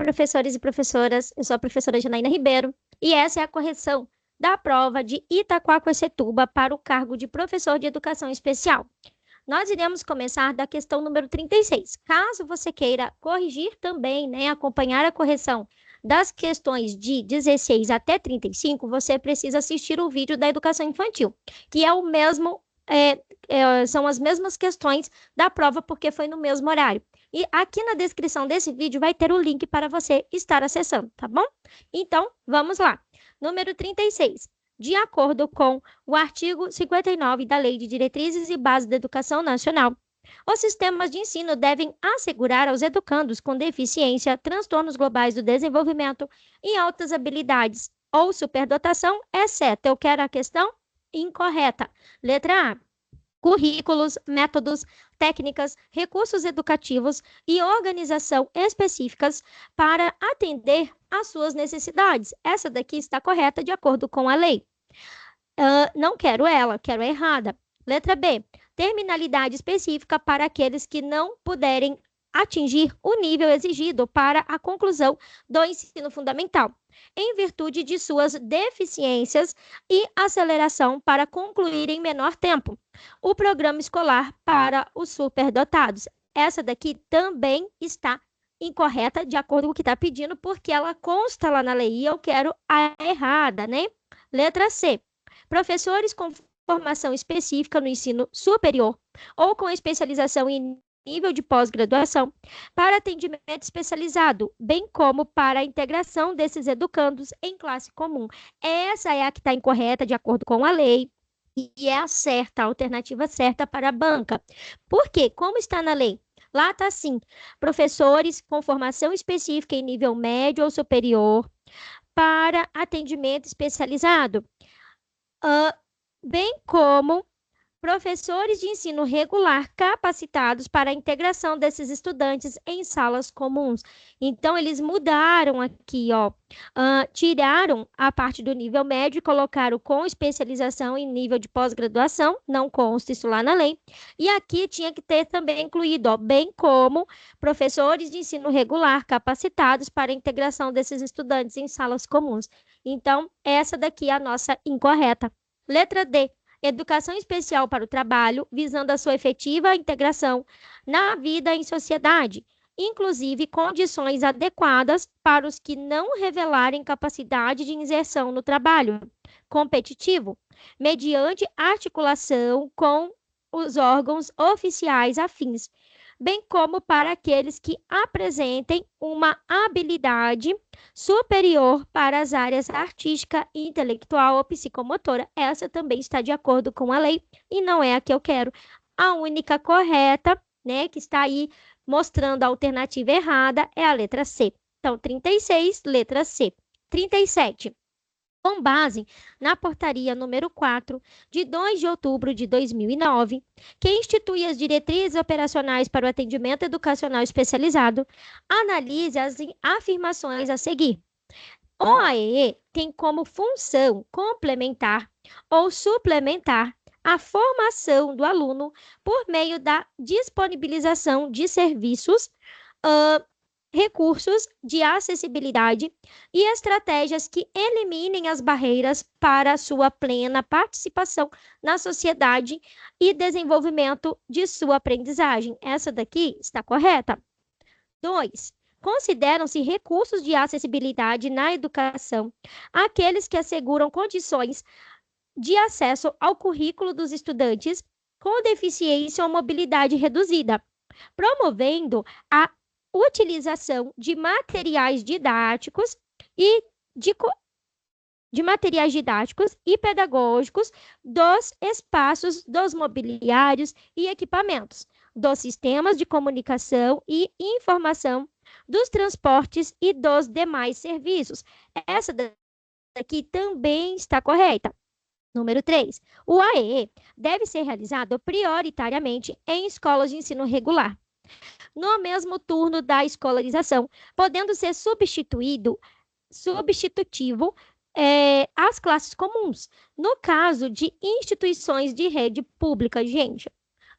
professores e professoras. Eu sou a professora Janaína Ribeiro e essa é a correção da prova de Itaquaquecetuba para o cargo de professor de educação especial. Nós iremos começar da questão número 36. Caso você queira corrigir também, acompanhar a correção das questões de 16 até 35, você precisa assistir o vídeo da educação infantil, que é o mesmo, são as mesmas questões da prova, porque foi no mesmo horário. E aqui na descrição desse vídeo vai ter o link para você estar acessando, tá bom? Então, vamos lá. Número 36. De acordo com o artigo 59 da Lei de Diretrizes e Bases da Educação Nacional, os sistemas de ensino devem assegurar aos educandos com deficiência, transtornos globais do desenvolvimento e altas habilidades ou superdotação, exceto, eu quero a questão incorreta. Letra A. Currículos, métodos, técnicas, recursos educativos e organização específicas para atender às suas necessidades. Essa daqui está correta de acordo com a lei. Não quero ela, quero a errada. Letra B. Terminalidade específica para aqueles que não puderem atingir o nível exigido para a conclusão do ensino fundamental, em virtude de suas deficiências e aceleração para concluir em menor tempo o programa escolar para os superdotados. Essa daqui também está incorreta, de acordo com o que está pedindo, porque ela consta lá na lei e eu quero a errada, né? Letra C. Professores com formação específica no ensino superior ou com especialização em nível de pós-graduação, para atendimento especializado, bem como para a integração desses educandos em classe comum. Essa é a que está incorreta, de acordo com a lei, e é a certa, a alternativa certa para a banca. Por quê? Como está na lei? Lá está assim, professores com formação específica em nível médio ou superior, para atendimento especializado, bem como professores de ensino regular capacitados para a integração desses estudantes em salas comuns. Então, eles mudaram aqui, tiraram a parte do nível médio e colocaram com especialização em nível de pós-graduação, não consta isso lá na lei. E aqui tinha que ter também incluído, bem como professores de ensino regular capacitados para a integração desses estudantes em salas comuns. Então, essa daqui é a nossa incorreta. Letra D. Educação especial para o trabalho, visando a sua efetiva integração na vida em sociedade, inclusive condições adequadas para os que não revelarem capacidade de inserção no trabalho competitivo, mediante articulação com os órgãos oficiais afins, bem como para aqueles que apresentem uma habilidade superior para as áreas artística, intelectual ou psicomotora. Essa também está de acordo com a lei e não é a que eu quero. A única correta, que está aí mostrando a alternativa errada, é a letra C. Então, 36, letra C. 37. Com base na portaria número 4, de 2 de outubro de 2009, que institui as diretrizes operacionais para o atendimento educacional especializado, analise as afirmações a seguir. O AEE tem como função complementar ou suplementar a formação do aluno por meio da disponibilização de serviços, recursos de acessibilidade e estratégias que eliminem as barreiras para a sua plena participação na sociedade e desenvolvimento de sua aprendizagem. Essa daqui está correta. 2. Consideram-se recursos de acessibilidade na educação aqueles que asseguram condições de acesso ao currículo dos estudantes com deficiência ou mobilidade reduzida, promovendo a utilização de materiais didáticos e pedagógicos dos espaços, dos mobiliários e equipamentos, dos sistemas de comunicação e informação, dos transportes e dos demais serviços. Essa daqui também está correta. Número 3. O AEE deve ser realizado prioritariamente em escolas de ensino regular, no mesmo turno da escolarização, podendo ser substitutivo às classes comuns, no caso de instituições de rede pública. Gente,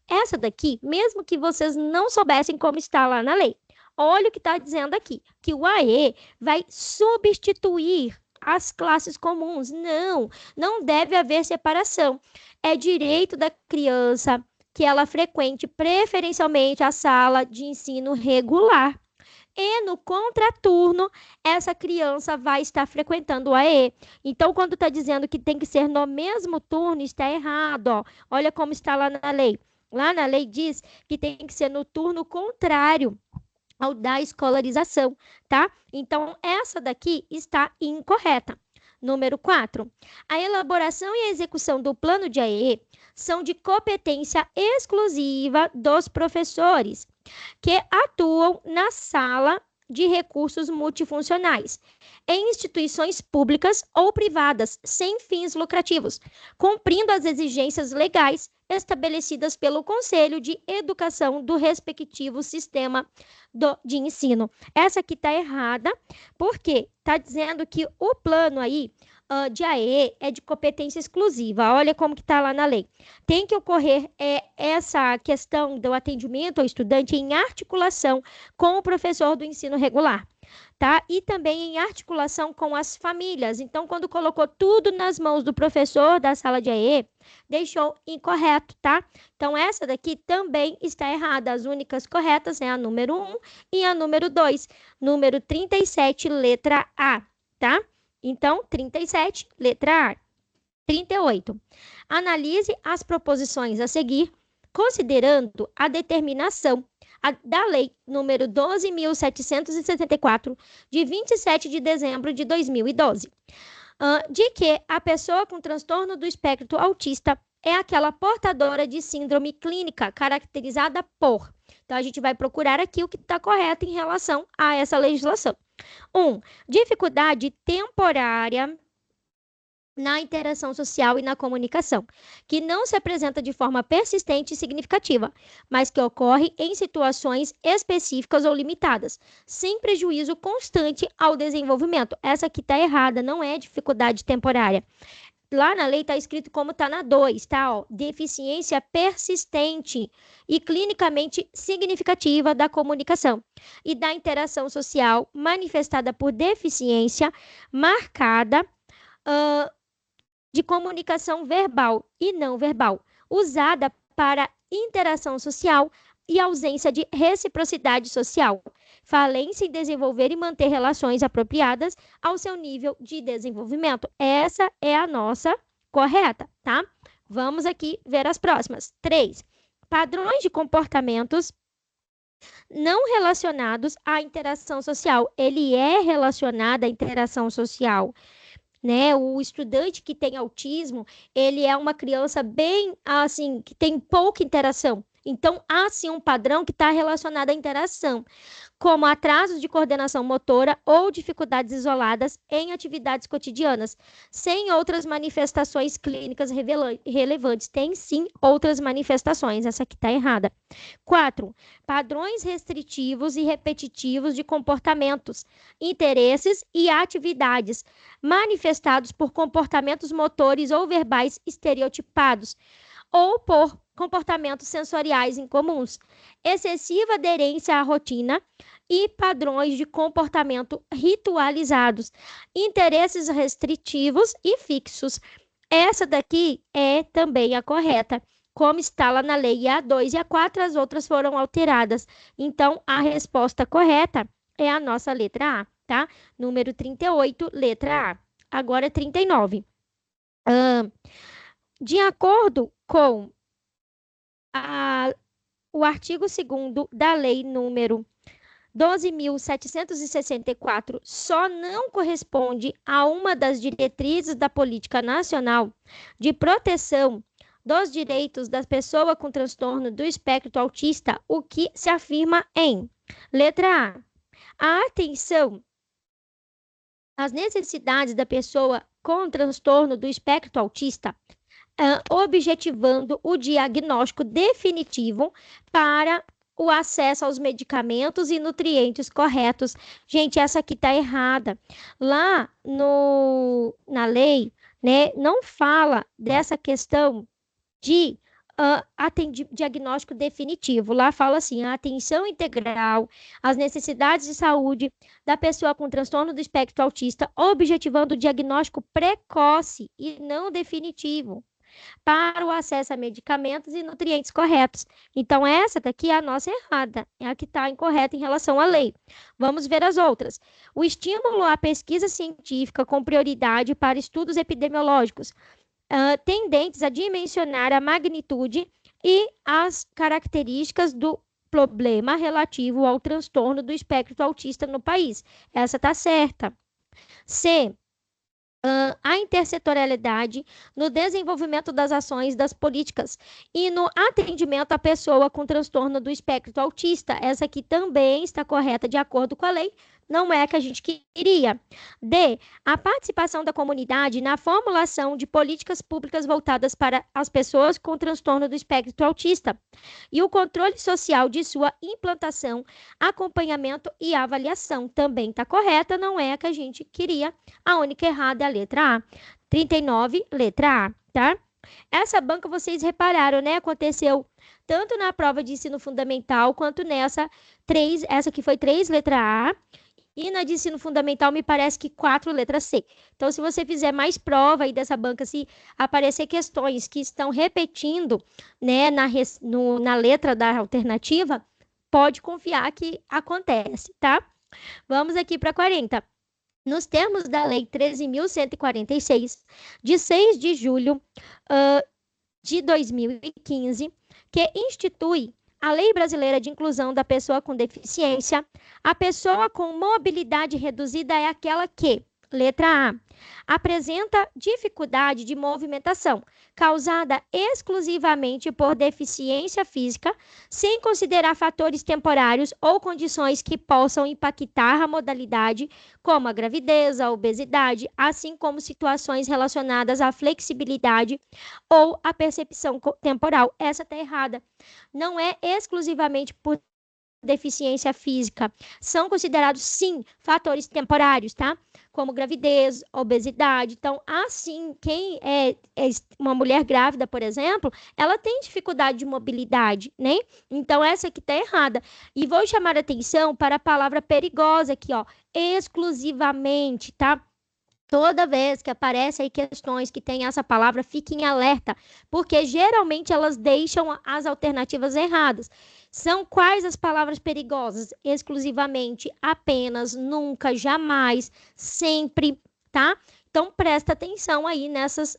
essa daqui, mesmo que vocês não soubessem como está lá na lei, olha o que está dizendo aqui, que o AE vai substituir as classes comuns. Não, não deve haver separação. É direito da criança que ela frequente preferencialmente a sala de ensino regular. E no contraturno, essa criança vai estar frequentando o AE. Então, quando está dizendo que tem que ser no mesmo turno, está errado. Ó. Olha como está lá na lei. Lá na lei diz que tem que ser no turno contrário ao da escolarização, tá? Então, essa daqui está incorreta. Número 4. A elaboração e a execução do plano de AE são de competência exclusiva dos professores que atuam na sala de recursos multifuncionais, em instituições públicas ou privadas, sem fins lucrativos, cumprindo as exigências legais estabelecidas pelo Conselho de Educação do respectivo sistema de ensino. Essa aqui está errada, porque está dizendo que o plano aí de AE é de competência exclusiva. Olha como que está lá na lei. Tem que ocorrer essa questão do atendimento ao estudante em articulação com o professor do ensino regular, tá? E também em articulação com as famílias. Então, quando colocou tudo nas mãos do professor da sala de AE, deixou incorreto, tá? Então, essa daqui também está errada. As únicas corretas é a número 1 e a número 2. Número 37, letra A, tá? Então, 37, letra A. 38. Analise as proposições a seguir, considerando a determinação da Lei número 12.774, de 27 de dezembro de 2012, de que a pessoa com transtorno do espectro autista é aquela portadora de síndrome clínica caracterizada por. Então, a gente vai procurar aqui o que está correto em relação a essa legislação. 1. Dificuldade temporária na interação social e na comunicação, que não se apresenta de forma persistente e significativa, mas que ocorre em situações específicas ou limitadas, sem prejuízo constante ao desenvolvimento. Essa aqui está errada, não é dificuldade temporária. Lá na lei está escrito como está na 2, tá? Ó, deficiência persistente e clinicamente significativa da comunicação e da interação social manifestada por deficiência marcada de comunicação verbal e não verbal, usada para interação social e ausência de reciprocidade social, falência em desenvolver e manter relações apropriadas ao seu nível de desenvolvimento. Essa é a nossa correta, tá? Vamos aqui ver as próximas. 3. Padrões de comportamentos não relacionados à interação social. Ele é relacionado à interação social, né? O estudante que tem autismo, ele é uma criança bem, assim, que tem pouca interação. Então, há sim um padrão que está relacionado à interação, como atrasos de coordenação motora ou dificuldades isoladas em atividades cotidianas, sem outras manifestações clínicas relevantes. Tem sim outras manifestações, essa aqui está errada. 4. Padrões restritivos e repetitivos de comportamentos, interesses e atividades, manifestados por comportamentos motores ou verbais estereotipados, ou por comportamentos sensoriais incomuns, excessiva aderência à rotina e padrões de comportamento ritualizados, interesses restritivos e fixos. Essa daqui é também a correta, como está lá na lei. A 2 e a 4, as outras foram alteradas. Então, a resposta correta é a nossa letra A, tá? Número 38, letra A. Agora, 39. De acordo com o artigo 2º da Lei número 12.764, só não corresponde a uma das diretrizes da Política Nacional de Proteção dos Direitos da Pessoa com Transtorno do Espectro Autista, o que se afirma em letra A. A atenção às necessidades da pessoa com transtorno do espectro autista, objetivando o diagnóstico definitivo para o acesso aos medicamentos e nutrientes corretos. Gente, essa aqui está errada. Lá na lei, né, não fala dessa questão de diagnóstico definitivo. Lá fala assim, a atenção integral às necessidades de saúde da pessoa com transtorno do espectro autista, objetivando o diagnóstico precoce e não definitivo para o acesso a medicamentos e nutrientes corretos. Então, essa daqui é a nossa errada, é a que está incorreta em relação à lei. Vamos ver as outras. O estímulo à pesquisa científica com prioridade para estudos epidemiológicos, tendentes a dimensionar a magnitude e as características do problema relativo ao transtorno do espectro autista no país. Essa está certa. C, a intersetorialidade no desenvolvimento das ações das políticas e no atendimento à pessoa com transtorno do espectro autista. Essa aqui também está correta de acordo com a lei, não é a que a gente queria. D, a participação da comunidade na formulação de políticas públicas voltadas para as pessoas com transtorno do espectro autista e o controle social de sua implantação, acompanhamento e avaliação. Também está correta, não é a que a gente queria. A única errada é a letra A. 39, letra A, tá? Essa banca vocês repararam, né? Aconteceu tanto na prova de ensino fundamental quanto nessa 3, essa aqui foi 3, letra A. E na de ensino fundamental, me parece que 4, letra C. Então, se você fizer mais prova aí dessa banca, se aparecer questões que estão repetindo, né, na letra da alternativa, pode confiar que acontece, tá? Vamos aqui para 40. Nos termos da Lei 13.146, de 6 de julho de 2015, que institui a Lei Brasileira de Inclusão da Pessoa com Deficiência, a pessoa com mobilidade reduzida é aquela que, letra A, apresenta dificuldade de movimentação, causada exclusivamente por deficiência física, sem considerar fatores temporários ou condições que possam impactar a modalidade, como a gravidez, a obesidade, assim como situações relacionadas à flexibilidade ou à percepção temporal. Essa está errada. Não é exclusivamente por deficiência física. São considerados, sim, fatores temporários, tá? Como gravidez, obesidade. Então, assim, quem é uma mulher grávida, por exemplo, ela tem dificuldade de mobilidade, né? Então, essa aqui tá errada. E vou chamar a atenção para a palavra perigosa aqui, ó, exclusivamente, tá? Toda vez que aparecem aí questões que têm essa palavra, fiquem em alerta, porque geralmente elas deixam as alternativas erradas. São quais as palavras perigosas? Exclusivamente, apenas, nunca, jamais, sempre, tá? Então, presta atenção aí nessas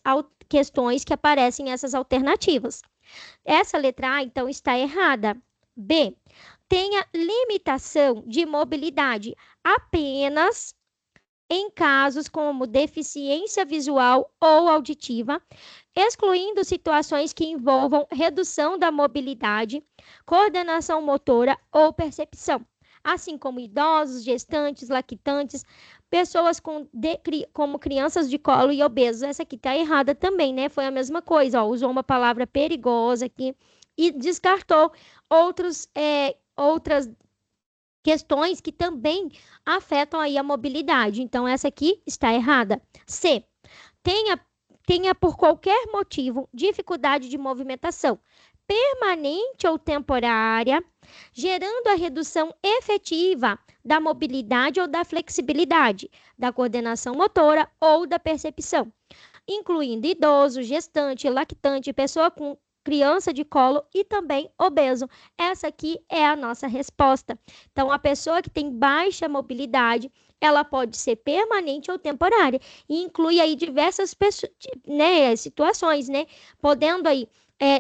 questões que aparecem nessas alternativas. Essa letra A, então, está errada. B, tenha limitação de mobilidade apenas em casos como deficiência visual ou auditiva, excluindo situações que envolvam redução da mobilidade, coordenação motora ou percepção, assim como idosos, gestantes, lactantes, pessoas como crianças de colo e obesos. Essa aqui está errada também, né? Foi a mesma coisa, ó, usou uma palavra perigosa aqui e descartou outras questões que também afetam aí a mobilidade. Então, essa aqui está errada. C, tenha por qualquer motivo dificuldade de movimentação, permanente ou temporária, gerando a redução efetiva da mobilidade ou da flexibilidade, da coordenação motora ou da percepção, incluindo idoso, gestante, lactante, pessoa com criança de colo e também obeso. Essa aqui é a nossa resposta. Então, a pessoa que tem baixa mobilidade, ela pode ser permanente ou temporária e inclui aí diversas situações, né? Podendo aí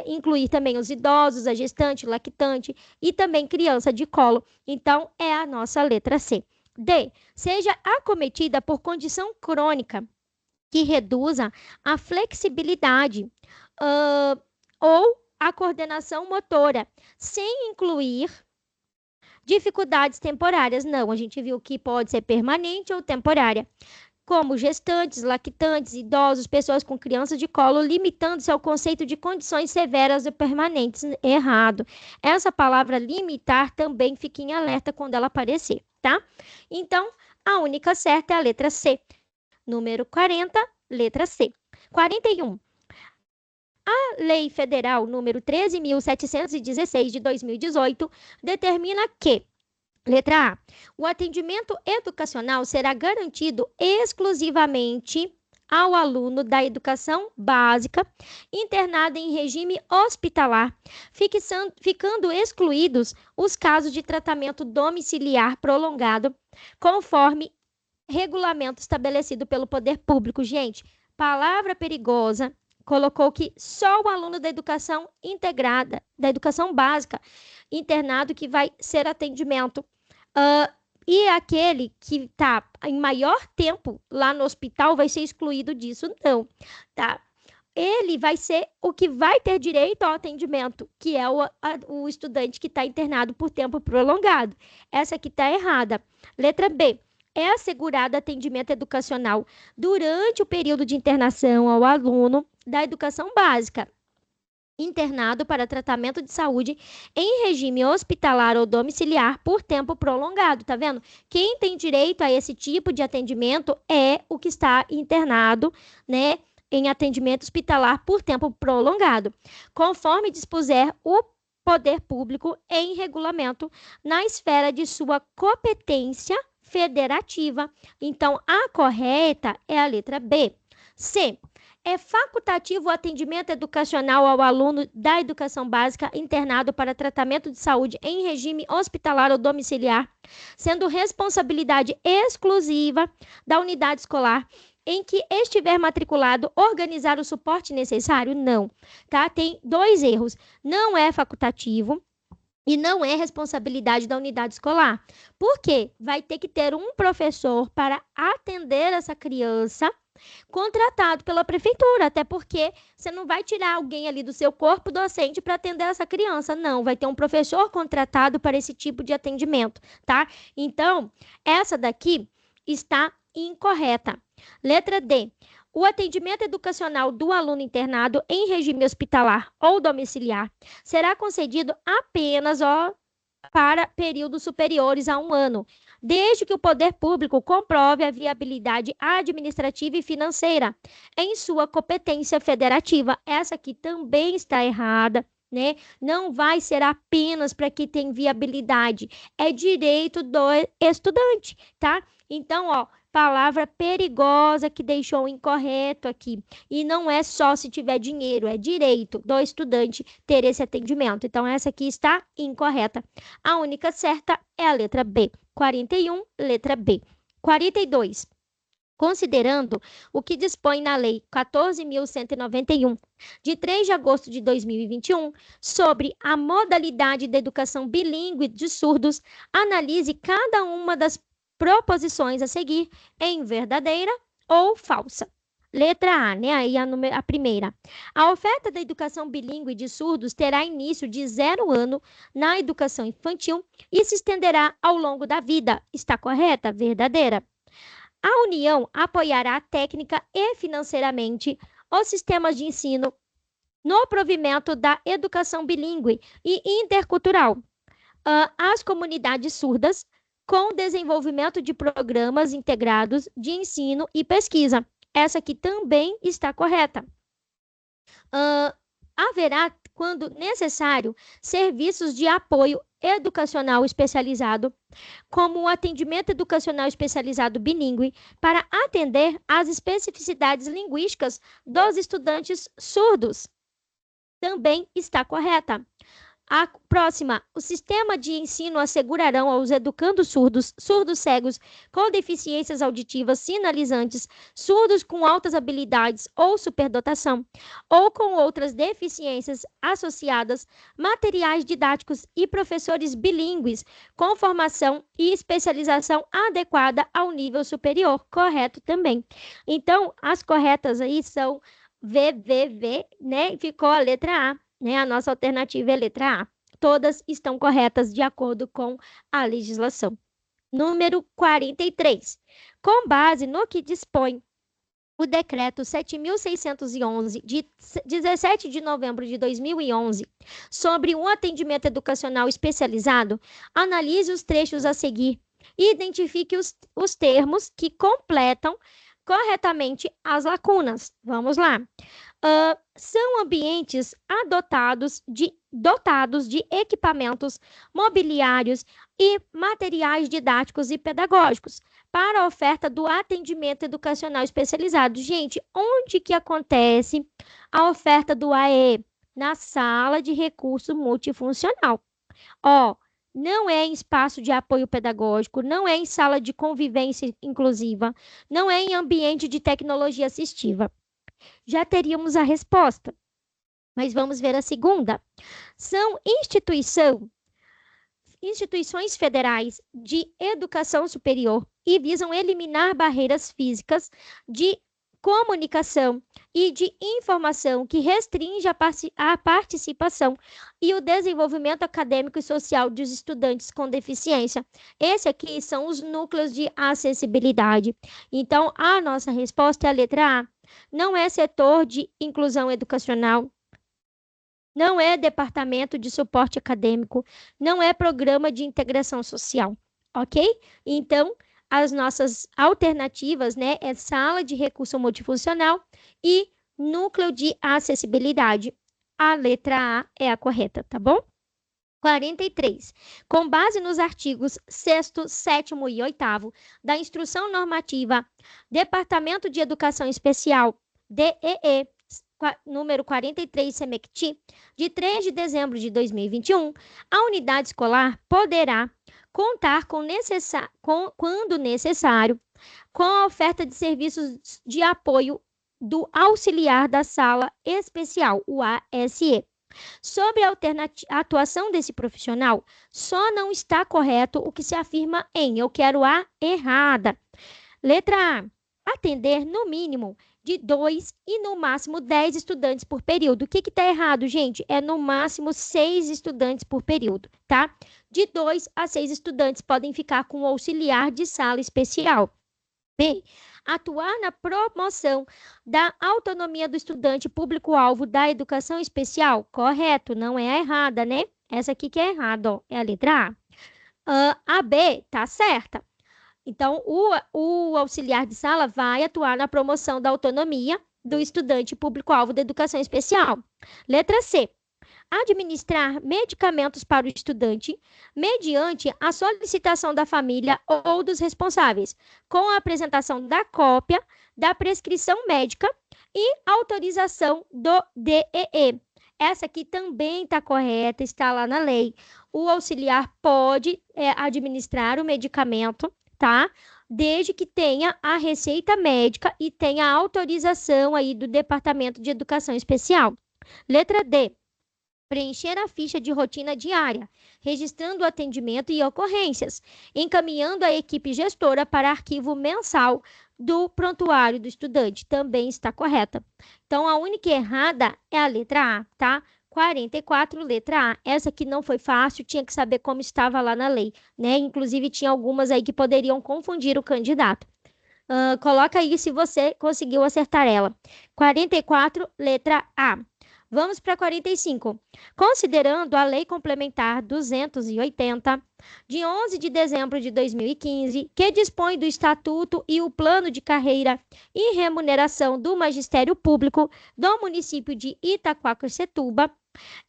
incluir também os idosos, a gestante, lactante e também criança de colo. Então, é a nossa letra C. D, seja acometida por condição crônica que reduza a flexibilidade, ou a coordenação motora, sem incluir dificuldades temporárias. Não, a gente viu que pode ser permanente ou temporária, como gestantes, lactantes, idosos, pessoas com crianças de colo, limitando-se ao conceito de condições severas e permanentes. Errado. Essa palavra limitar também fica em alerta quando ela aparecer, tá? Então, a única certa é a letra C. Número 40, letra C. 41. A Lei Federal número 13.716 de 2018 determina que, letra A, o atendimento educacional será garantido exclusivamente ao aluno da educação básica internado em regime hospitalar, ficando excluídos os casos de tratamento domiciliar prolongado, conforme regulamento estabelecido pelo poder público. Gente, palavra perigosa, colocou que só o aluno da educação integrada, da educação básica, internado, que vai ser atendimento. E aquele que está em maior tempo lá no hospital vai ser excluído disso, não, tá? Ele vai ser o que vai ter direito ao atendimento, que é o estudante que está internado por tempo prolongado. Essa aqui está errada. Letra B. É assegurado atendimento educacional durante o período de internação ao aluno da educação básica internado para tratamento de saúde em regime hospitalar ou domiciliar por tempo prolongado, tá vendo? Quem tem direito a esse tipo de atendimento é o que está internado, né, em atendimento hospitalar por tempo prolongado, conforme dispuser o poder público em regulamento na esfera de sua competência federativa. Então, a correta é a letra B. C. É facultativo o atendimento educacional ao aluno da educação básica internado para tratamento de saúde em regime hospitalar ou domiciliar, sendo responsabilidade exclusiva da unidade escolar em que estiver matriculado organizar o suporte necessário? Não, tá? Tem dois erros. Não é facultativo e não é responsabilidade da unidade escolar. Por quê? Vai ter que ter um professor para atender essa criança contratado pela prefeitura, até porque você não vai tirar alguém ali do seu corpo docente para atender essa criança, não, vai ter um professor contratado para esse tipo de atendimento, tá? Então, essa daqui está incorreta. Letra D. O atendimento educacional do aluno internado em regime hospitalar ou domiciliar será concedido apenas para períodos superiores a 1 ano, desde que o poder público comprove a viabilidade administrativa e financeira em sua competência federativa. Essa aqui também está errada, né? Não vai ser apenas para quem tem viabilidade, é direito do estudante, tá? Então, ó, palavra perigosa que deixou incorreto aqui. E não é só se tiver dinheiro, é direito do estudante ter esse atendimento. Então, essa aqui está incorreta. A única certa é a letra B. 41, letra B. 42. Considerando o que dispõe na Lei 14.191, de 3 de agosto de 2021, sobre a modalidade da educação bilíngue de surdos, analise cada uma das proposições a seguir em verdadeira ou falsa. Letra A, né? Aí a primeira. A oferta da educação bilíngue de surdos terá início de 0 ano na educação infantil e se estenderá ao longo da vida. Está correta? Verdadeira. A União apoiará técnica e financeiramente os sistemas de ensino no provimento da educação bilíngue e intercultural. As comunidades surdas com desenvolvimento de programas integrados de ensino e pesquisa. Essa aqui também está correta. Haverá, quando necessário, serviços de apoio educacional especializado, como o atendimento educacional especializado bilíngue, para atender às especificidades linguísticas dos estudantes surdos. Também está correta. A próxima, o sistema de ensino assegurarão aos educandos surdos, surdos cegos com deficiências auditivas sinalizantes, surdos com altas habilidades ou superdotação, ou com outras deficiências associadas, materiais didáticos e professores bilíngues com formação e especialização adequada ao nível superior. Correto também. Então, as corretas aí são VVV, né? Ficou a letra A. Né? A nossa alternativa é a letra A. Todas estão corretas de acordo com a legislação. Número 43. Com base no que dispõe o Decreto 7.611, de 17 de novembro de 2011, sobre um atendimento educacional especializado, analise os trechos a seguir e identifique os termos que completam corretamente as lacunas. Vamos lá. São ambientes dotados de equipamentos, mobiliários e materiais didáticos e pedagógicos para a oferta do atendimento educacional especializado. Gente, onde que acontece a oferta do AE? Na sala de recurso multifuncional. Não é em espaço de apoio pedagógico, não é em sala de convivência inclusiva, não é em ambiente de tecnologia assistiva. Já teríamos a resposta, mas vamos ver a segunda. São instituições federais de educação superior e visam eliminar barreiras físicas de comunicação e de informação que restringe a participação e o desenvolvimento acadêmico e social dos estudantes com deficiência. Esse aqui são os núcleos de acessibilidade. Então, a nossa resposta é a letra A. Não é setor de inclusão educacional, não é departamento de suporte acadêmico, não é programa de integração social, ok? Então, as nossas alternativas, né, é sala de recurso multifuncional e núcleo de acessibilidade. A letra A é a correta, tá bom? 43. Com base nos artigos 6º, 7º e 8º da Instrução Normativa Departamento de Educação Especial, DEE, número 43, SEMECTI, de 3 de dezembro de 2021, a unidade escolar poderá contar quando necessário, com a oferta de serviços de apoio do auxiliar da sala especial, o ASE. Sobre a atuação desse profissional, só não está correto o que se afirma em eu quero a errada. Letra A. Atender no mínimo de 2 e no máximo 10 estudantes por período. O que está errado, gente? É no máximo 6 estudantes por período, tá? De 2 a 6 estudantes podem ficar com o auxiliar de sala especial. B. Atuar na promoção da autonomia do estudante público-alvo da educação especial. Correto, não é a errada, né? Essa aqui que é errada, ó, é a letra A. A B tá certa. Então, o auxiliar de sala vai atuar na promoção da autonomia do estudante público-alvo da educação especial. Letra C. Administrar medicamentos para o estudante mediante a solicitação da família ou dos responsáveis, com a apresentação da cópia da prescrição médica e autorização do DEE. Essa aqui também está correta, está lá na lei. O auxiliar pode administrar o medicamento, tá? Desde que tenha a receita médica e tenha a autorização aí do Departamento de Educação Especial. Letra D. Preencher a ficha de rotina diária, registrando o atendimento e ocorrências, encaminhando a equipe gestora para arquivo mensal do prontuário do estudante. Também está correta. Então, a única errada é a letra A, tá? 44, letra A. Essa aqui não foi fácil, tinha que saber como estava lá na lei, né? Inclusive, tinha algumas aí que poderiam confundir o candidato. Coloca aí se você conseguiu acertar ela. 44, letra A. Vamos para 45. Considerando a Lei Complementar 280, de 11 de dezembro de 2015, que dispõe do Estatuto e o Plano de Carreira e Remuneração do Magistério Público do município de Itaquaquecetuba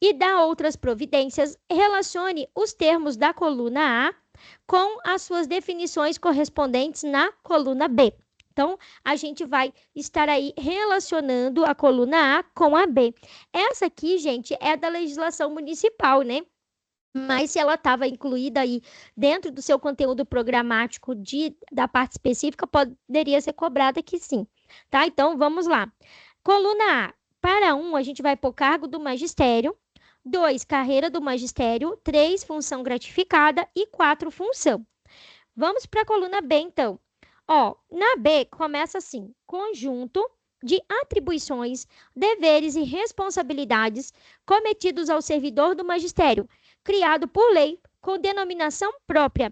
e dá outras providências, relacione os termos da coluna A com as suas definições correspondentes na coluna B. Então, a gente vai estar aí relacionando a coluna A com a B. Essa aqui, gente, é da legislação municipal, né? Mas se ela estava incluída aí dentro do seu conteúdo programático da parte específica, poderia ser cobrada aqui sim, tá? Então, vamos lá. Coluna A. Para 1, a gente vai pôr cargo do magistério. 2, carreira do magistério. 3, função gratificada. E 4, função. Vamos para a coluna B, então. Na B começa assim, conjunto de atribuições, deveres e responsabilidades cometidos ao servidor do magistério, criado por lei, com denominação própria,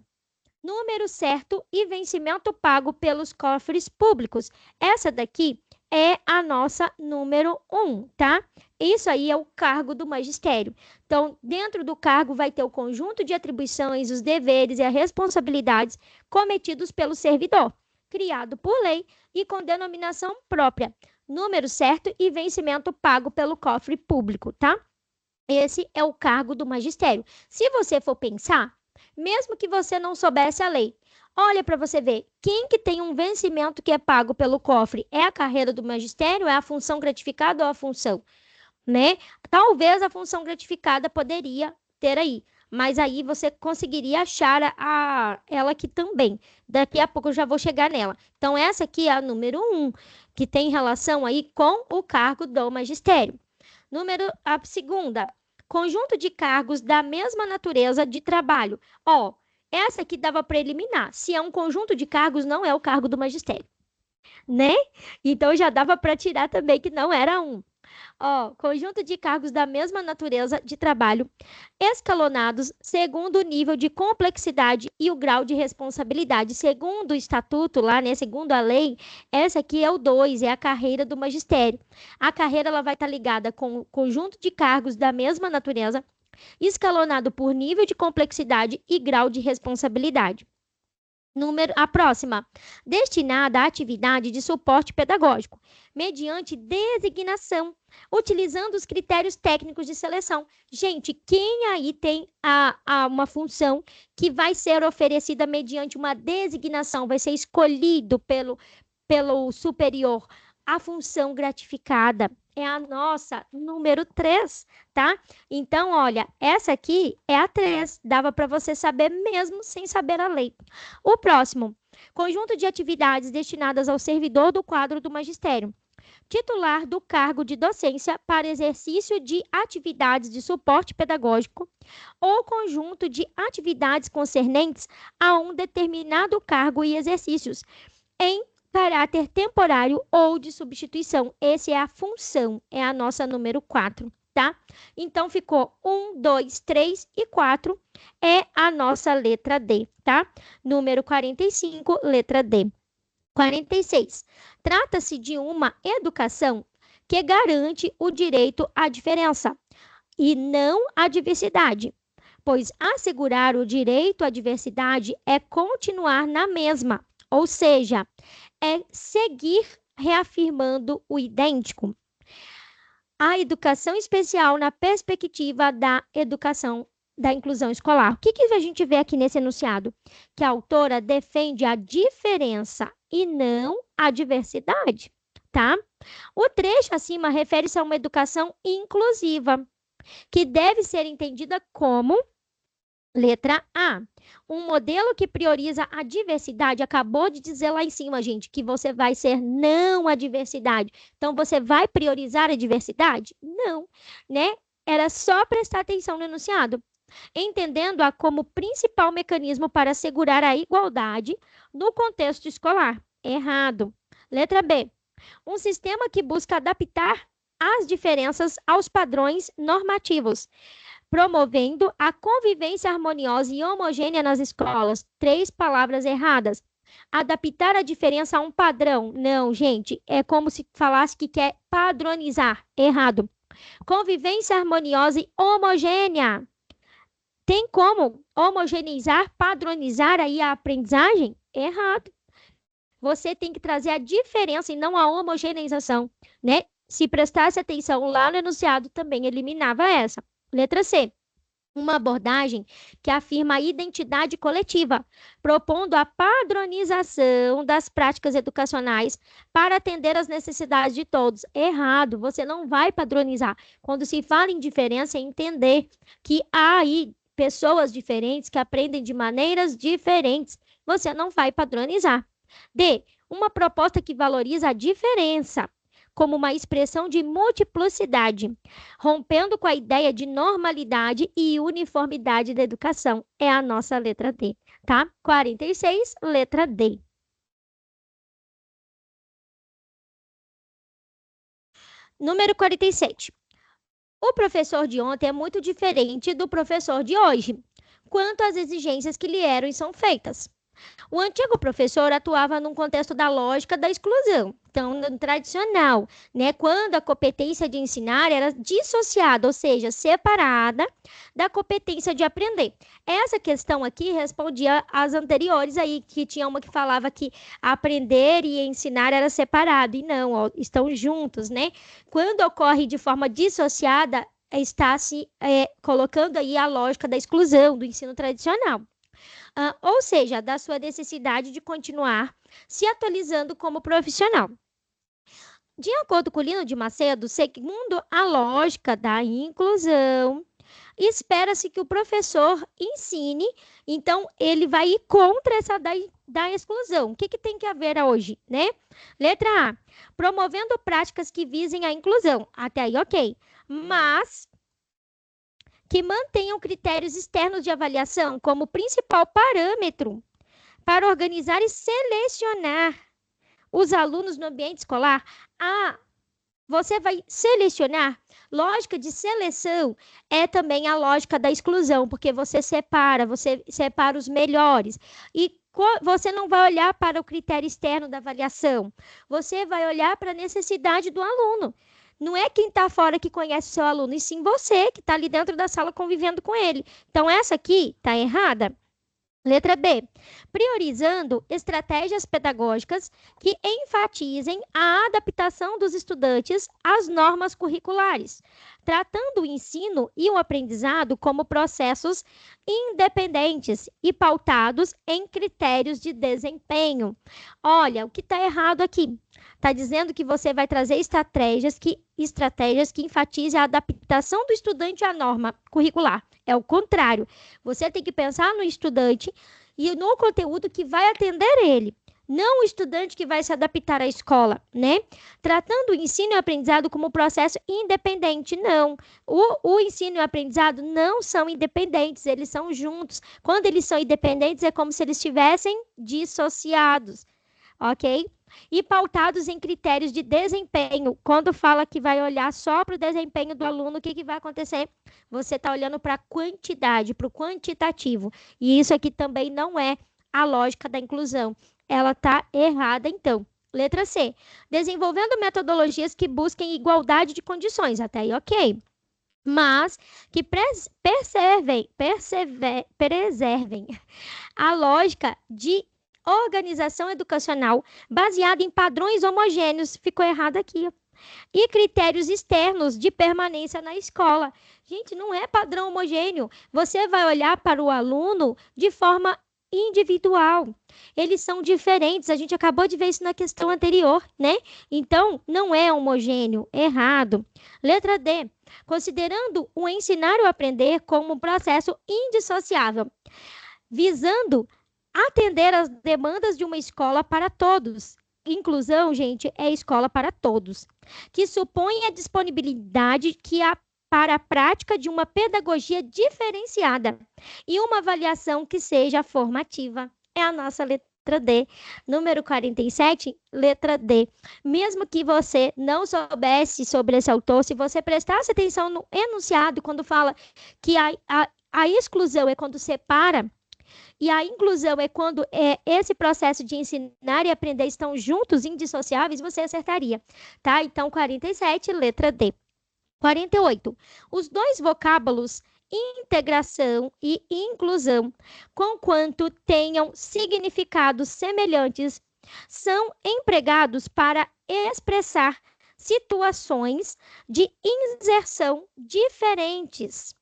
número certo e vencimento pago pelos cofres públicos. Essa daqui é a nossa número 1, tá? Isso aí é o cargo do magistério. Então, dentro do cargo vai ter o conjunto de atribuições, os deveres e as responsabilidades cometidos pelo servidor. criado por lei e com denominação própria, número certo e vencimento pago pelo cofre público, tá? Esse é o cargo do magistério. Se você for pensar, mesmo que você não soubesse a lei, olha para você ver, quem que tem um vencimento que é pago pelo cofre? É a carreira do magistério? É a função gratificada ou a função? Né? Talvez a função gratificada poderia ter aí, mas aí você conseguiria achar ela aqui também. Daqui a pouco eu já vou chegar nela. Então, essa aqui é a número 1, que tem relação aí com o cargo do magistério. A segunda, conjunto de cargos da mesma natureza de trabalho. Ó, essa aqui dava para eliminar. Se é um conjunto de cargos, não é o cargo do magistério, né? Então já dava para tirar também que não era um. Ó, conjunto de cargos da mesma natureza de trabalho, escalonados segundo o nível de complexidade e o grau de responsabilidade. Segundo o estatuto lá, né, segundo a lei, essa aqui é o 2, é a carreira do magistério. A carreira ela vai estar ligada com o conjunto de cargos da mesma natureza, escalonado por nível de complexidade e grau de responsabilidade. A próxima, destinada à atividade de suporte pedagógico, mediante designação, utilizando os critérios técnicos de seleção. Gente, quem aí tem uma função que vai ser oferecida mediante uma designação, vai ser escolhido pelo superior, a função gratificada é a nossa número 3, tá? Então, olha, essa aqui é a 3, dava para você saber mesmo sem saber a lei. O próximo, conjunto de atividades destinadas ao servidor do quadro do magistério, titular do cargo de docência para exercício de atividades de suporte pedagógico ou conjunto de atividades concernentes a um determinado cargo e exercícios em caráter temporário ou de substituição. Essa é a função, é a nossa número 4, tá? Então, ficou 1, 2, 3 e 4 é a nossa letra D, tá? Número 45, letra D. 46. Trata-se de uma educação que garante o direito à diferença e não à diversidade, pois assegurar o direito à diversidade é continuar na mesma, ou seja, é seguir reafirmando o idêntico. A educação especial na perspectiva da educação da inclusão escolar. O que a gente vê aqui nesse enunciado? Que a autora defende a diferença e não a diversidade, tá? O trecho acima refere-se a uma educação inclusiva, que deve ser entendida como letra A, um modelo que prioriza a diversidade. Acabou de dizer lá em cima, gente, que você vai ser não a diversidade. Então, você vai priorizar a diversidade? Não, né? Era só prestar atenção no enunciado. Entendendo-a como principal mecanismo para assegurar a igualdade no contexto escolar. Errado. Letra B, um sistema que busca adaptar as diferenças aos padrões normativos, promovendo a convivência harmoniosa e homogênea nas escolas. 3 palavras erradas. Adaptar a diferença a um padrão. Não, gente, é como se falasse que quer padronizar. Errado. Convivência harmoniosa e homogênea. Tem como homogeneizar, padronizar aí a aprendizagem? Errado. Você tem que trazer a diferença e não a homogeneização, né? Se prestasse atenção lá no enunciado, também eliminava essa. Letra C, uma abordagem que afirma a identidade coletiva, propondo a padronização das práticas educacionais para atender às necessidades de todos. Errado, você não vai padronizar. Quando se fala em diferença, é entender que há aí pessoas diferentes que aprendem de maneiras diferentes. Você não vai padronizar. D, uma proposta que valoriza a diferença como uma expressão de multiplicidade, rompendo com a ideia de normalidade e uniformidade da educação. É a nossa letra D, tá? 46, letra D. Número 47. O professor de ontem é muito diferente do professor de hoje, quanto às exigências que lhe eram e são feitas. O antigo professor atuava num contexto da lógica da exclusão, então no tradicional, né, quando a competência de ensinar era dissociada, ou seja, separada da competência de aprender. Essa questão aqui respondia às anteriores aí, que tinha uma que falava que aprender e ensinar era separado, e não, ó, estão juntos, né? Quando ocorre de forma dissociada, está se colocando aí a lógica da exclusão do ensino tradicional. Ou seja, da sua necessidade de continuar se atualizando como profissional. De acordo com Lino de Macedo, segundo a lógica da inclusão, espera-se que o professor ensine, então ele vai ir contra essa da exclusão. O que tem que haver hoje, né? Letra A, promovendo práticas que visem a inclusão. Até aí, ok. Mas que mantenham critérios externos de avaliação como principal parâmetro para organizar e selecionar os alunos no ambiente escolar. Você vai selecionar. Lógica de seleção é também a lógica da exclusão, porque você separa os melhores. E você não vai olhar para o critério externo da avaliação, você vai olhar para a necessidade do aluno. Não é quem está fora que conhece o seu aluno, e sim você que está ali dentro da sala convivendo com ele. Então, essa aqui está errada. Letra B, priorizando estratégias pedagógicas que enfatizem a adaptação dos estudantes às normas curriculares, tratando o ensino e o aprendizado como processos independentes e pautados em critérios de desempenho. Olha, o que está errado aqui? Está dizendo que você vai trazer estratégias que enfatizem a adaptação do estudante à norma curricular. É o contrário. Você tem que pensar no estudante e no conteúdo que vai atender ele, não o estudante que vai se adaptar à escola, né? Tratando o ensino e o aprendizado como processo independente, não. O ensino e o aprendizado não são independentes, eles são juntos. Quando eles são independentes, é como se eles estivessem dissociados, ok? E pautados em critérios de desempenho. Quando fala que vai olhar só para o desempenho do aluno, o que vai acontecer? Você está olhando para a quantidade, para o quantitativo. E isso aqui também não é a lógica da inclusão. Ela está errada, então. Letra C. Desenvolvendo metodologias que busquem igualdade de condições. Até aí, ok. Mas que preservem a lógica de organização educacional baseada em padrões homogêneos. Ficou errado aqui. E critérios externos de permanência na escola. Gente, não é padrão homogêneo. Você vai olhar para o aluno de forma individual. Eles são diferentes. A gente acabou de ver isso na questão anterior, né? Então, não é homogêneo. Errado. Letra D. Considerando o ensinar e o aprender como um processo indissociável, visando atender às demandas de uma escola para todos. Inclusão, gente, é escola para todos, que supõe a disponibilidade para a prática de uma pedagogia diferenciada e uma avaliação que seja formativa. É a nossa letra D. Número 47, letra D. Mesmo que você não soubesse sobre esse autor, se você prestasse atenção no enunciado, quando fala que a exclusão é quando separa, e a inclusão é quando esse processo de ensinar e aprender estão juntos, indissociáveis, você acertaria, tá? Então, 47, letra D. 48. Os dois vocábulos integração e inclusão, conquanto tenham significados semelhantes, são empregados para expressar situações de inserção diferentes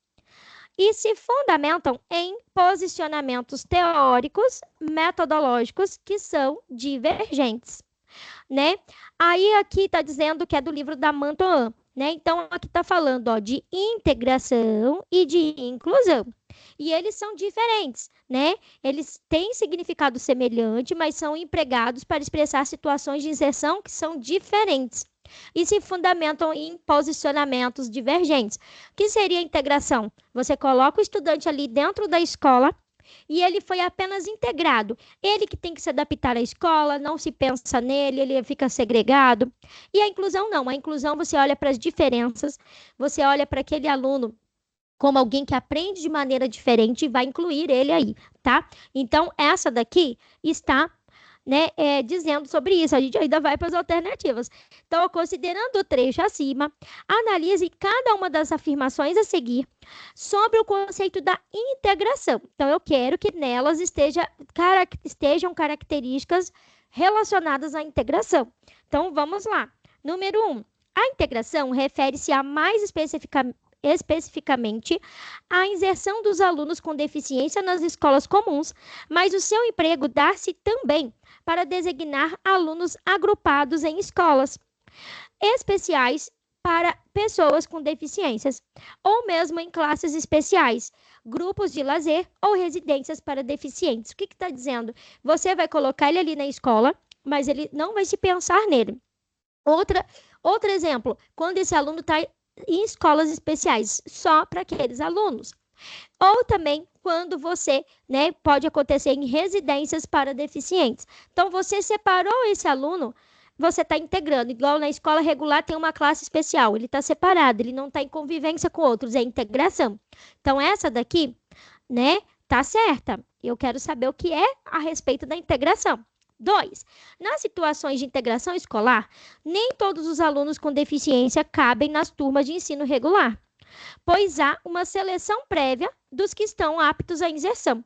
e se fundamentam em posicionamentos teóricos, metodológicos que são divergentes, né? Aí aqui está dizendo que é do livro da Mantoan, né? Então aqui está falando, ó, de integração e de inclusão. E eles são diferentes, né? Eles têm significado semelhante, mas são empregados para expressar situações de inserção que são diferentes e se fundamentam em posicionamentos divergentes. O que seria a integração? Você coloca o estudante ali dentro da escola e ele foi apenas integrado. Ele que tem que se adaptar à escola, não se pensa nele, ele fica segregado. E a inclusão não. A inclusão você olha para as diferenças, você olha para aquele aluno como alguém que aprende de maneira diferente e vai incluir ele aí, tá? Então, essa daqui está, né, dizendo sobre isso. A gente ainda vai para as alternativas. Então, considerando o trecho acima, analise cada uma das afirmações a seguir sobre o conceito da integração. Então, eu quero que nelas estejam características relacionadas à integração. Então, vamos lá. Número 1. A integração refere-se a mais especificamente a inserção dos alunos com deficiência nas escolas comuns, mas o seu emprego dá-se também para designar alunos agrupados em escolas especiais para pessoas com deficiências, ou mesmo em classes especiais, grupos de lazer ou residências para deficientes. O que está dizendo? Você vai colocar ele ali na escola, mas ele não vai se pensar nele. Outro exemplo, quando esse aluno está em escolas especiais, só para aqueles alunos. Ou também quando você, né, pode acontecer em residências para deficientes. Então, você separou esse aluno, você está integrando. Igual na escola regular tem uma classe especial, ele está separado, ele não está em convivência com outros, é integração. Então, essa daqui, né, tá certa. Eu quero saber o que é a respeito da integração. 2. Nas situações de integração escolar, nem todos os alunos com deficiência cabem nas turmas de ensino regular, pois há uma seleção prévia dos que estão aptos à inserção.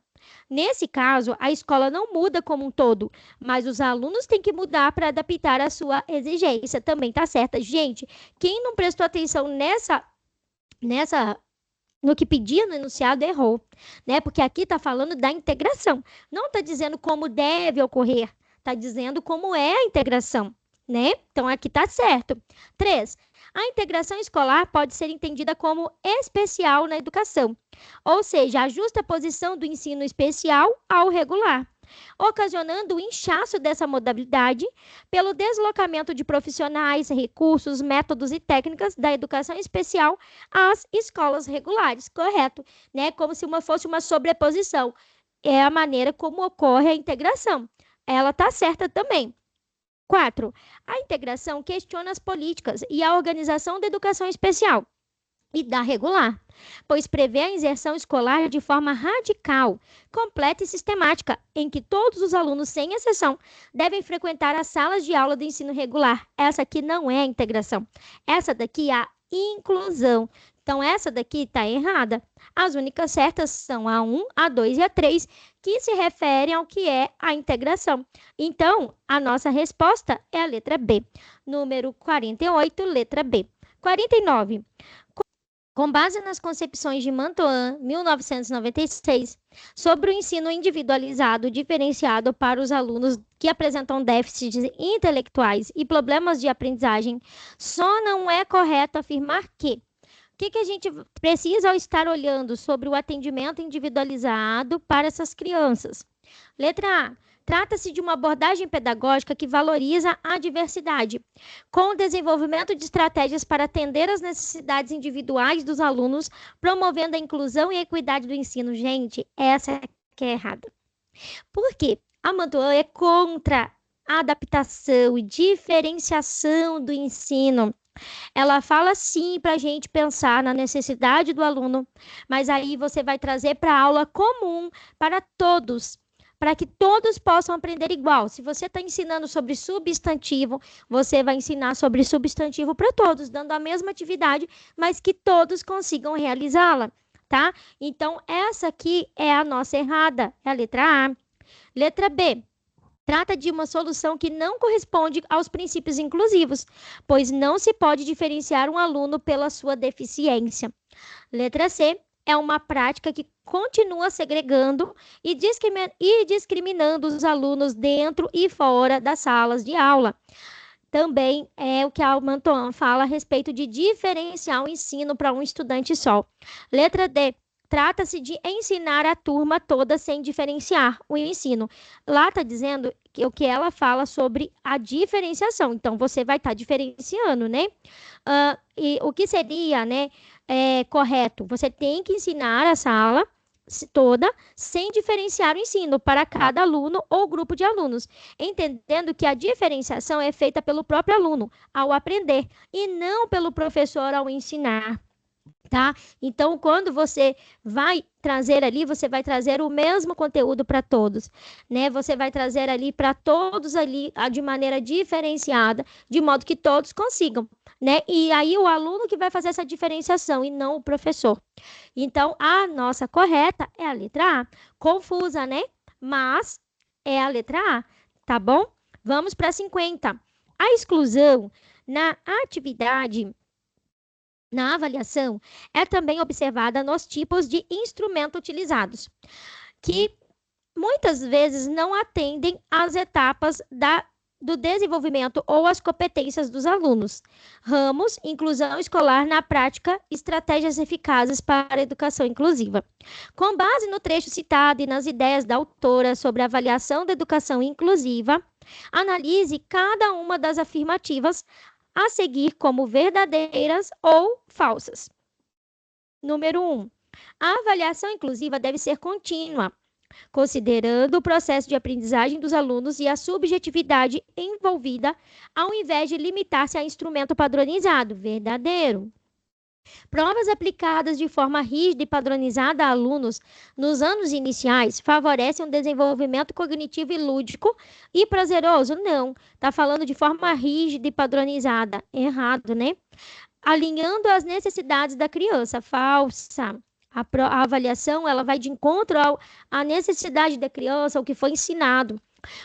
Nesse caso, a escola não muda como um todo, mas os alunos têm que mudar para adaptar a sua exigência. Também tá certa. Gente, quem não prestou atenção no que pedia no enunciado errou, né? Porque aqui está falando da integração. Não está dizendo como deve ocorrer, está dizendo como é a integração, né? Então, aqui está certo. 3. A integração escolar pode ser entendida como especial na educação, ou seja, a justa posição do ensino especial ao regular, ocasionando o inchaço dessa modalidade pelo deslocamento de profissionais, recursos, métodos e técnicas da educação especial às escolas regulares, correto? Né? Como se fosse uma sobreposição. É a maneira como ocorre a integração. Ela está certa também. 4. A integração questiona as políticas e a organização da educação especial e da regular, pois prevê a inserção escolar de forma radical, completa e sistemática, em que todos os alunos, sem exceção, devem frequentar as salas de aula do ensino regular. Essa aqui não é a integração. Essa daqui é a inclusão. Então, essa daqui está errada. As únicas certas são a 1, a 2 e a 3, que se referem ao que é a integração. Então, a nossa resposta é a letra B. Número 48, letra B. 49. Com base nas concepções de Mantoan, 1996, sobre o ensino individualizado diferenciado para os alunos que apresentam déficits intelectuais e problemas de aprendizagem, só não é correto afirmar que o que a gente precisa estar olhando sobre o atendimento individualizado para essas crianças? Letra A. Trata-se de uma abordagem pedagógica que valoriza a diversidade, com o desenvolvimento de estratégias para atender às necessidades individuais dos alunos, promovendo a inclusão e a equidade do ensino. Gente, essa que é errada. Por quê? A Mantoan é contra a adaptação e diferenciação do ensino. Ela fala sim para a gente pensar na necessidade do aluno, mas aí você vai trazer para a aula comum para todos, para que todos possam aprender igual. Se você está ensinando sobre substantivo, você vai ensinar sobre substantivo para todos, dando a mesma atividade, mas que todos consigam realizá-la, tá? Então, essa aqui é a nossa errada, é a letra A. Letra B. Trata de uma solução que não corresponde aos princípios inclusivos, pois não se pode diferenciar um aluno pela sua deficiência. Letra C. É uma prática que continua segregando e discriminando os alunos dentro e fora das salas de aula. Também é o que a Mantoan fala a respeito de diferenciar o ensino para um estudante só. Letra D. Trata-se de ensinar a turma toda sem diferenciar o ensino. Lá está dizendo que o que ela fala sobre a diferenciação. Então, você vai estar diferenciando, né? E o que seria, né, correto? Você tem que ensinar a sala toda sem diferenciar o ensino para cada aluno ou grupo de alunos, entendendo que a diferenciação é feita pelo próprio aluno ao aprender e não pelo professor ao ensinar. tá? Então, quando você vai trazer ali, você vai trazer o mesmo conteúdo para todos, né? Você vai trazer ali para todos ali de maneira diferenciada, de modo que todos consigam, né? E aí o aluno que vai fazer essa diferenciação e não o professor. Então, a nossa correta é a letra A. Confusa, né? Mas é a letra A, tá bom? Vamos para 50. A exclusão na atividade na avaliação, é também observada nos tipos de instrumento utilizados, que muitas vezes não atendem às etapas do desenvolvimento ou às competências dos alunos. Ramos, inclusão escolar na prática, estratégias eficazes para a educação inclusiva. Com base no trecho citado e nas ideias da autora sobre a avaliação da educação inclusiva, analise cada uma das afirmativas a seguir como verdadeiras ou falsas. Número 1. A avaliação inclusiva deve ser contínua, considerando o processo de aprendizagem dos alunos e a subjetividade envolvida, ao invés de limitar-se a instrumento padronizado. Verdadeiro. Provas aplicadas de forma rígida e padronizada a alunos nos anos iniciais favorecem um desenvolvimento cognitivo e lúdico e prazeroso? Não. Está falando de forma rígida e padronizada. Errado, né? Alinhando as necessidades da criança. Falsa. A avaliação ela vai de encontro à necessidade da criança, ao que foi ensinado.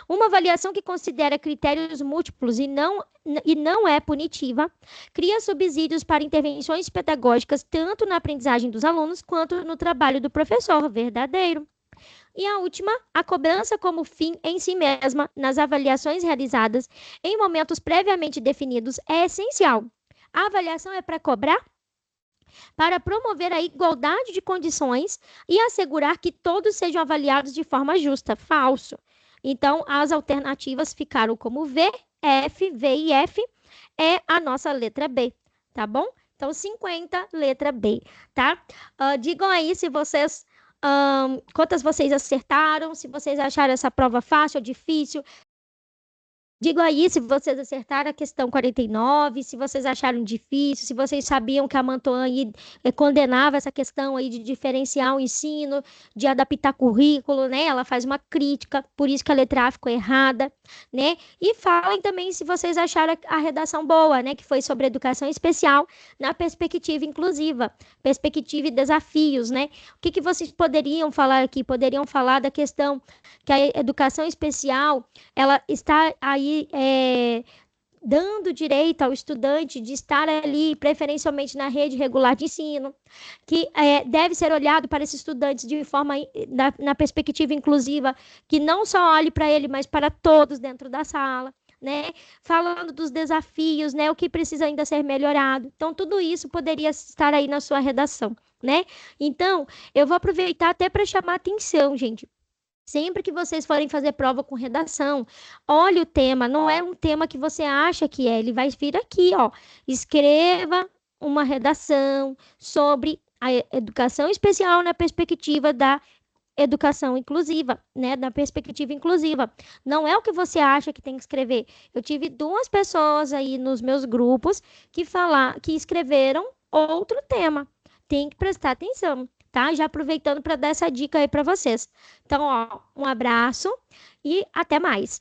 Uma avaliação que considera critérios múltiplos e não é punitiva, cria subsídios para intervenções pedagógicas tanto na aprendizagem dos alunos quanto no trabalho do professor. Verdadeiro. E a última, a cobrança como fim em si mesma nas avaliações realizadas em momentos previamente definidos é essencial. A avaliação é para cobrar? Para promover a igualdade de condições e assegurar que todos sejam avaliados de forma justa. Falso. Então, as alternativas ficaram como V e F é a nossa letra B, tá bom? Então, 50, letra B, tá? Digam aí se vocês, quantas vocês acertaram, se vocês acharam essa prova fácil ou difícil. Digo aí se vocês acertaram a questão 49, se vocês acharam difícil, se vocês sabiam que a Mantoan condenava essa questão aí de diferenciar o ensino, de adaptar currículo, né? Ela faz uma crítica, por isso que a letra A ficou errada, né? E falem também se vocês acharam a redação boa, né? Que foi sobre educação especial na perspectiva inclusiva, perspectiva e desafios, né? O que vocês poderiam falar aqui? Poderiam falar da questão que a educação especial, ela está aí dando direito ao estudante de estar ali, preferencialmente na rede regular de ensino, que deve ser olhado para esses estudantes de forma, na perspectiva inclusiva, que não só olhe para ele, mas para todos dentro da sala, né? Falando dos desafios, né? O que precisa ainda ser melhorado. Então, tudo isso poderia estar aí na sua redação, né? Então, eu vou aproveitar até para chamar a atenção, gente. Sempre que vocês forem fazer prova com redação, olhe o tema, não é um tema que você acha que é, ele vai vir aqui, ó. Escreva uma redação sobre a educação especial na perspectiva da educação inclusiva, né, da perspectiva inclusiva. Não é o que você acha que tem que escrever. Eu tive 2 pessoas aí nos meus grupos que escreveram outro tema. Tem que prestar atenção, tá? Já aproveitando para dar essa dica aí para vocês. Então, ó, um abraço e até mais.